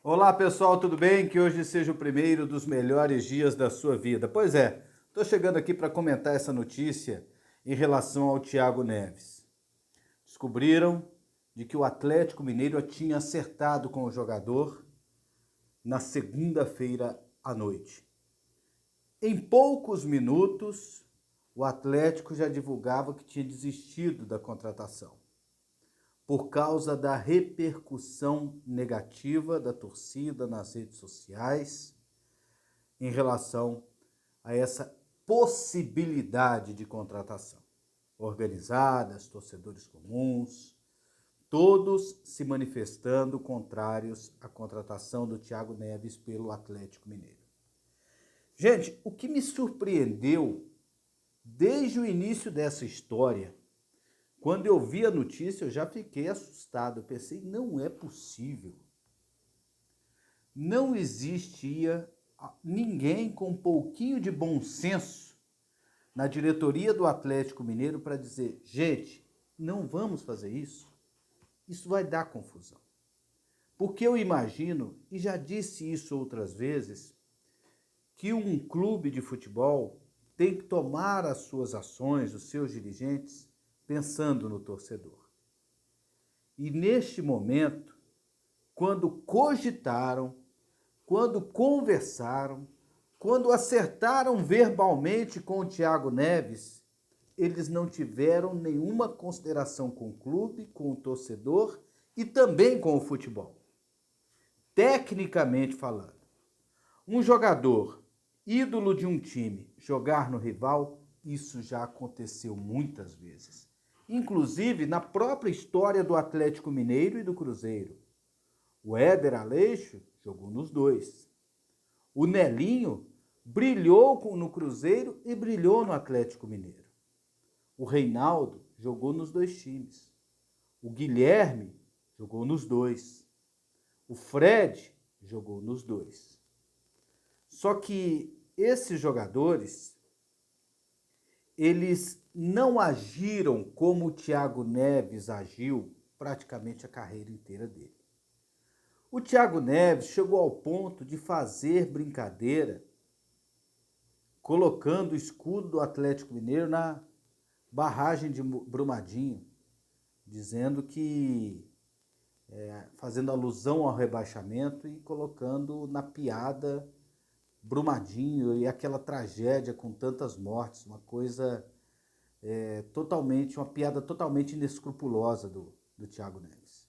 Olá pessoal, tudo bem? Que hoje seja o primeiro dos melhores dias da sua vida. Pois é, estou chegando aqui para comentar essa notícia em relação ao Thiago Neves. Descobriram de que o Atlético Mineiro tinha acertado com o jogador na segunda-feira à noite. Em poucos minutos, o Atlético já divulgava que tinha desistido da contratação, por causa da repercussão negativa da torcida nas redes sociais em relação a essa possibilidade de contratação. Organizadas, torcedores comuns, todos se manifestando contrários à contratação do Thiago Neves pelo Atlético Mineiro. Gente, o que me surpreendeu desde o início dessa história, quando eu vi a notícia, eu já fiquei assustado. Eu pensei, não é possível. Não existia ninguém com um pouquinho de bom senso na diretoria do Atlético Mineiro para dizer, gente, não vamos fazer isso. Isso vai dar confusão. Porque eu imagino, e já disse isso outras vezes, que um clube de futebol tem que tomar as suas ações, os seus dirigentes, pensando no torcedor. E neste momento, quando cogitaram, quando conversaram, quando acertaram verbalmente com o Thiago Neves, eles não tiveram nenhuma consideração com o clube, com o torcedor e também com o futebol. Tecnicamente falando, um jogador ídolo de um time jogar no rival, isso já aconteceu muitas vezes. Inclusive na própria história do Atlético Mineiro e do Cruzeiro. O Éder Aleixo jogou nos dois. O Nelinho brilhou no Cruzeiro e brilhou no Atlético Mineiro. O Reinaldo jogou nos dois times. O Guilherme jogou nos dois. O Fred jogou nos dois. Só que esses jogadores, eles não agiram como o Thiago Neves agiu praticamente a carreira inteira dele. O Thiago Neves chegou ao ponto de fazer brincadeira colocando o escudo do Atlético Mineiro na barragem de Brumadinho, dizendo que, fazendo alusão ao rebaixamento e colocando na piada Brumadinho e aquela tragédia com tantas mortes, uma coisa uma piada totalmente inescrupulosa do Thiago Neves.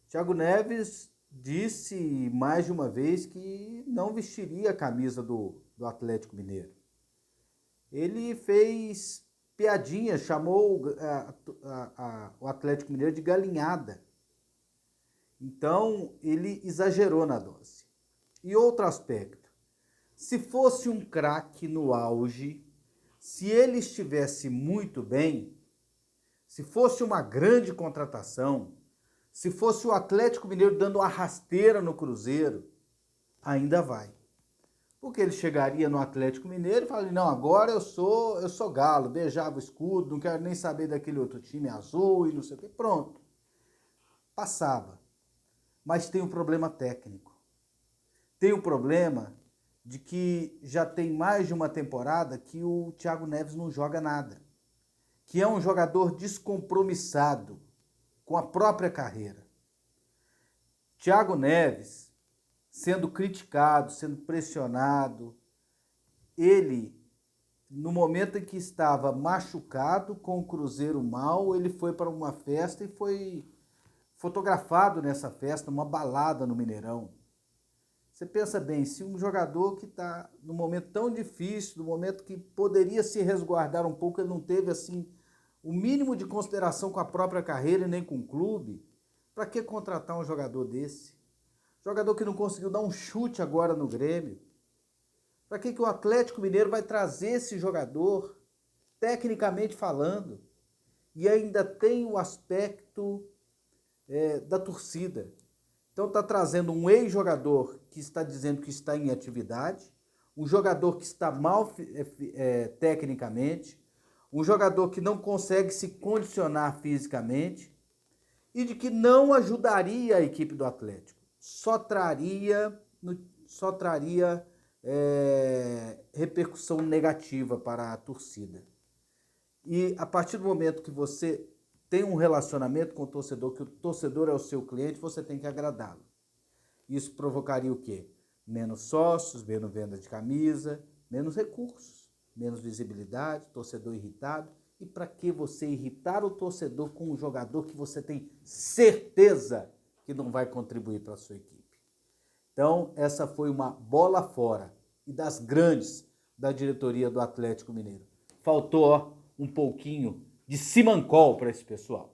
Thiago Neves disse mais de uma vez que não vestiria a camisa do Atlético Mineiro. Ele fez piadinha, chamou o Atlético Mineiro de galinhada. Então, ele exagerou na dose. E outro aspecto, se fosse um craque no auge, se ele estivesse muito bem, se fosse uma grande contratação, se fosse o Atlético Mineiro dando uma rasteira no Cruzeiro, ainda vai. Porque ele chegaria no Atlético Mineiro e falaria, não, agora eu sou galo, beijava o escudo, não quero nem saber daquele outro time azul e não sei o quê. Pronto. Passava. Mas tem um problema técnico. Tem um problema de que já tem mais de uma temporada que o Thiago Neves não joga nada. Que é um jogador descompromissado com a própria carreira. Thiago Neves, sendo criticado, sendo pressionado, ele, no momento em que estava machucado, com o Cruzeiro mal, ele foi para uma festa e foi fotografado nessa festa, uma balada no Mineirão. Você pensa bem, se um jogador que está num momento tão difícil, no momento que poderia se resguardar um pouco, ele não teve assim o mínimo de consideração com a própria carreira e nem com o clube, para que contratar um jogador desse? Jogador que não conseguiu dar um chute agora no Grêmio. Para que o Atlético Mineiro vai trazer esse jogador, tecnicamente falando? E ainda tem o aspecto da torcida. Então está trazendo um ex-jogador que está dizendo que está em atividade, um jogador que está mal tecnicamente, um jogador que não consegue se condicionar fisicamente e de que não ajudaria a equipe do Atlético. só traria repercussão negativa para a torcida. E a partir do momento que você tem um relacionamento com o torcedor, que o torcedor é o seu cliente, você tem que agradá-lo. Isso provocaria o quê? Menos sócios, menos venda de camisa, menos recursos, menos visibilidade, torcedor irritado. E para que você irritar o torcedor com um jogador que você tem certeza que não vai contribuir para a sua equipe? Então, essa foi uma bola fora e das grandes da diretoria do Atlético Mineiro. Faltou um pouquinho de simancol para esse pessoal.